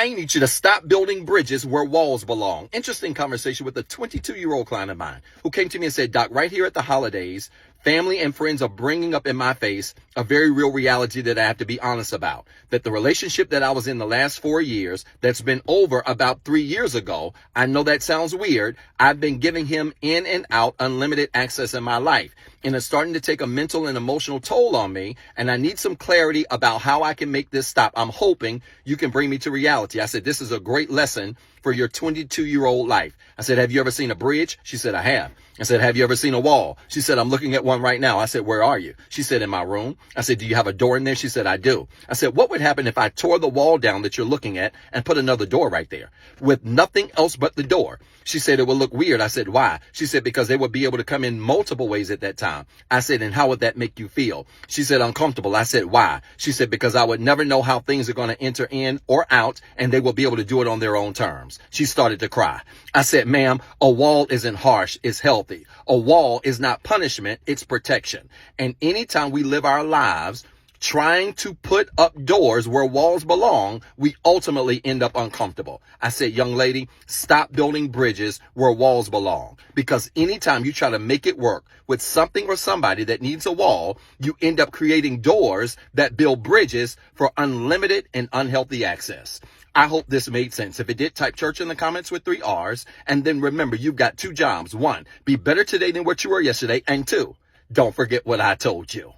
I need you to stop building bridges where walls belong. Interesting conversation with a 22-year-old client of mine who came to me and said, Doc, right here at the holidays, family and friends are bringing up in my face a very real reality that I have to be honest about. That the relationship that I was in the last 4 years, that's been over about 3 years ago, I know that sounds weird. I've been giving him in and out unlimited access in my life. And it's starting to take a mental and emotional toll on me. And I need some clarity about how I can make this stop. I'm hoping you can bring me to reality. I said, this is a great lesson for your 22-year-old life. I said, have you ever seen a bridge? She said, I have. I said, have you ever seen a wall? She said, I'm looking at one right now. I said, where are you? She said, in my room. I said, do you have a door in there? She said, I do. I said, what would happen if I tore the wall down that you're looking at and put another door right there with nothing else but the door? She said, it would look weird. I said, why? She said, because they would be able to come in multiple ways at that time. I said, and how would that make you feel? She said, uncomfortable. I said, why? She said, because I would never know how things are going to enter in or out, and they will be able to do it on their own terms. She started to cry. I said, ma'am, a wall isn't harsh, it's healthy. A wall is not punishment, it's protection. And anytime we live our lives trying to put up doors where walls belong, we ultimately end up uncomfortable. I said, young lady, stop building bridges where walls belong. Because anytime you try to make it work with something or somebody that needs a wall, you end up creating doors that build bridges for unlimited and unhealthy access. I hope this made sense. If it did, type church in the comments with 3 R's. And then remember, you've got 2 jobs. 1, be better today than what you were yesterday. And 2, don't forget what I told you.